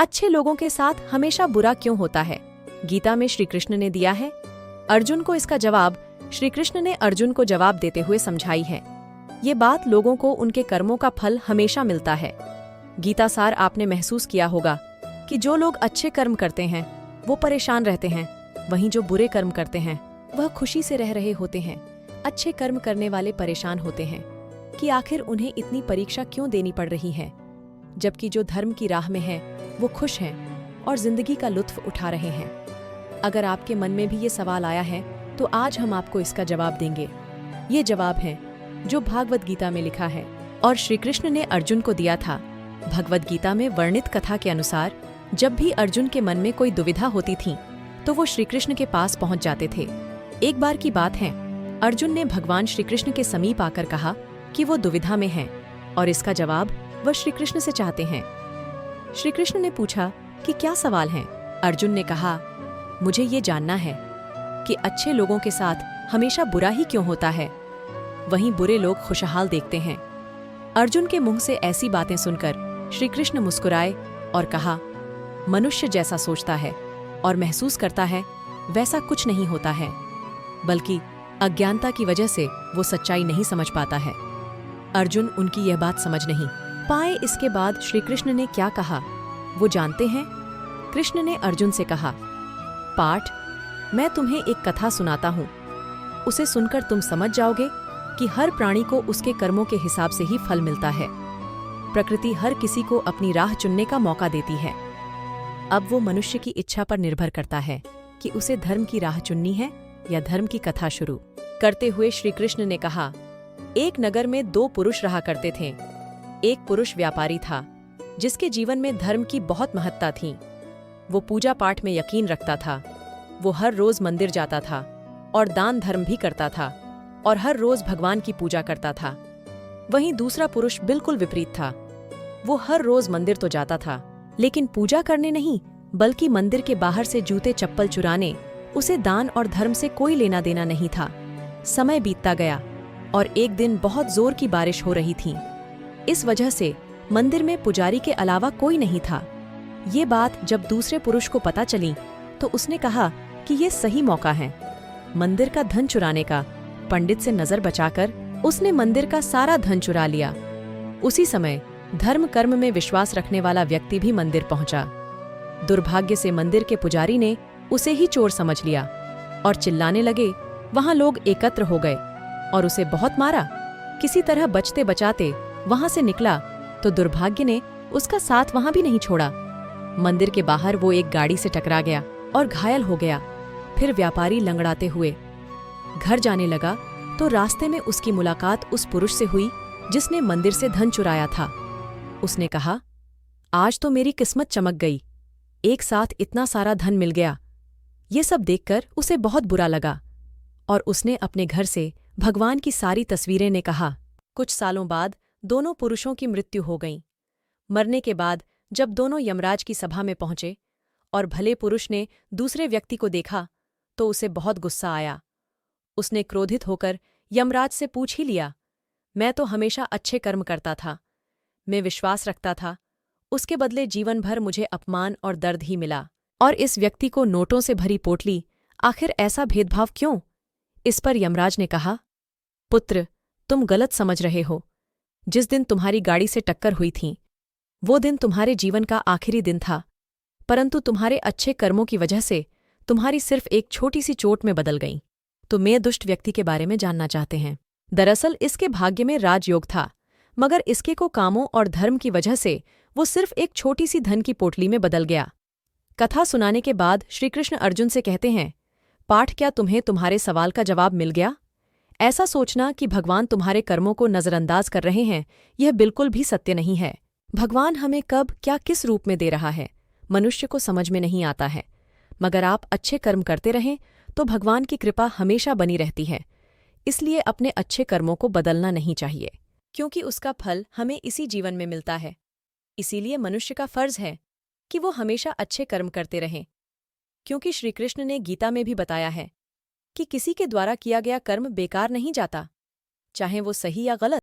अच्छे लोगों के साथ हमेशा बुरा क्यों होता है? गीता में श्री कृष्ण ने दिया है। अर्जुन को इसका जवाब श्री कृष्ण ने अर्जुन को जवाब देते हुए समझाई है। ये बात लोगों को उनके कर्मों का फल हमेशा मिलता है। गीता सार आपने महसूस किया होगा कि जो लोग अच्छे कर्म करते हैं वो परेशान रहते हैं, वहीं जो बुरे कर्म करते हैं वह खुशी से रह रहे होते हैं। अच्छे कर्म करने वाले परेशान होते हैं कि आखिर उन्हें इतनी परीक्षा क्यों देनी पड़ रही है, जबकि जो धर्म की राह में हैं वो खुश हैं और जिंदगी का लुत्फ उठा रहे हैं। अगर आपके मन में भी ये सवाल आया है तो आज हम आपको इसका जवाब देंगे। ये जवाब है जो भागवत गीता में लिखा है और श्री कृष्ण ने अर्जुन को दिया था। भगवत गीता में वर्णित कथा के अनुसार जब भी अर्जुन के मन में कोई दुविधा होती थी तो वो श्री कृष्ण के पास पहुंच जाते थे। एक बार की बात है, अर्जुन ने भगवान श्री कृष्ण के समीप आकर कहा कि वो दुविधा में हैं और इसका जवाब वह श्री कृष्ण से चाहते हैं। श्री कृष्ण ने पूछा कि क्या सवाल है? अर्जुन ने कहा, मुझे ये जानना है कि अच्छे लोगों के साथ हमेशा बुरा ही क्यों होता है, वहीं बुरे लोग खुशहाल देखते हैं। अर्जुन के मुंह से ऐसी बातें सुनकर श्री कृष्ण मुस्कुराए और कहा, मनुष्य जैसा सोचता है और महसूस करता है वैसा कुछ नहीं होता है, बल्कि अज्ञानता की वजह से वो सच्चाई नहीं समझ पाता है। अर्जुन उनकी यह बात समझ नहीं पाए। इसके बाद श्री कृष्ण ने क्या कहा वो जानते हैं? कृष्ण ने अर्जुन से कहा, पार्थ, मैं तुम्हें एक कथा सुनाता हूँ। उसे सुनकर तुम समझ जाओगे कि हर प्राणी को उसके कर्मों के हिसाब से ही फल मिलता है। प्रकृति हर किसी को अपनी राह चुनने का मौका देती है। अब वो मनुष्य की इच्छा पर निर्भर करता है कि उसे धर्म की राह चुननी है या धर्म की कथा शुरू करते हुए श्री कृष्ण ने कहा, एक नगर में 2 पुरुष रहा करते थे। एक पुरुष व्यापारी था जिसके जीवन में धर्म की बहुत महत्ता थी। वो पूजा पाठ में यकीन रखता था। वो हर रोज मंदिर जाता था और दान धर्म भी करता था और हर रोज भगवान की पूजा करता था। वहीं दूसरा पुरुष बिल्कुल विपरीत था। वो हर रोज मंदिर तो जाता था लेकिन पूजा करने नहीं, बल्कि मंदिर के बाहर से जूते चप्पल चुराने। उसे दान और धर्म से कोई लेना देना नहीं था। समय बीतता गया और एक दिन बहुत जोर की बारिश हो रही थी। इस वजह से मंदिर में पुजारी के अलावा कोई नहीं था। ये बात जब दूसरे पुरुष को पता चली तो उसने कहा कि ये सही मौका है मंदिर का धन चुराने का। पंडित से नजर बचाकर उसने मंदिर का सारा धन चुरा लिया। उसी समय धर्म कर्म में विश्वास रखने वाला व्यक्ति भी मंदिर पहुंचा। दुर्भाग्य से मंदिर के पुजारी ने उसे ही चोर समझ लिया और चिल्लाने लगे। वहां लोग एकत्र हो गए और उसे बहुत मारा। किसी तरह बचते बचाते वहां से निकला तो दुर्भाग्य ने उसका साथ वहां भी नहीं छोड़ा। मंदिर के बाहर वो एक गाड़ी से टकरा गया और घायल हो गया। फिर व्यापारी लंगड़ाते हुए घर जाने लगा तो रास्ते में उसकी मुलाकात उस पुरुष से हुई जिसने मंदिर से धन चुराया था। उसने कहा, आज तो मेरी किस्मत चमक गई, एक साथ इतना सारा धन मिल गया। ये सब देखकर उसे बहुत बुरा लगा और उसने अपने घर से भगवान की सारी तस्वीरें ने कहा। कुछ सालों बाद दोनों पुरुषों की मृत्यु हो गई। मरने के बाद जब दोनों यमराज की सभा में पहुंचे और भले पुरुष ने दूसरे व्यक्ति को देखा तो उसे बहुत गुस्सा आया। उसने क्रोधित होकर यमराज से पूछ ही लिया, मैं तो हमेशा अच्छे कर्म करता था, मैं विश्वास रखता था, उसके बदले जीवन भर मुझे अपमान और दर्द ही मिला। और इस व्यक्ति को नोटों से भरी पोटली, आखिर ऐसा भेदभाव क्यों? इस पर यमराज ने कहा, पुत्र, तुम गलत समझ रहे हो। जिस दिन तुम्हारी गाड़ी से टक्कर हुई थी वो दिन तुम्हारे जीवन का आखिरी दिन था, परंतु तुम्हारे अच्छे कर्मों की वजह से तुम्हारी सिर्फ एक छोटी सी चोट में बदल गई। तो मैं दुष्ट व्यक्ति के बारे में जानना चाहते हैं। दरअसल इसके भाग्य में राजयोग था, मगर इसके को कामों और धर्म की वजह से वो सिर्फ एक छोटी सी धन की पोटली में बदल गया। कथा सुनाने के बाद श्रीकृष्ण अर्जुन से कहते हैं, पाठ, क्या तुम्हें तुम्हारे सवाल का जवाब मिल गया? ऐसा सोचना कि भगवान तुम्हारे कर्मों को नजरअंदाज कर रहे हैं, यह बिल्कुल भी सत्य नहीं है। भगवान हमें कब क्या किस रूप में दे रहा है मनुष्य को समझ में नहीं आता है, मगर आप अच्छे कर्म करते रहें तो भगवान की कृपा हमेशा बनी रहती है। इसलिए अपने अच्छे कर्मों को बदलना नहीं चाहिए, क्योंकि उसका फल हमें इसी जीवन में मिलता है। इसीलिए मनुष्य का फर्ज है कि वो हमेशा अच्छे कर्म करते रहें, क्योंकि श्रीकृष्ण ने गीता में भी बताया है कि किसी के द्वारा किया गया कर्म बेकार नहीं जाता, चाहे वो सही या गलत।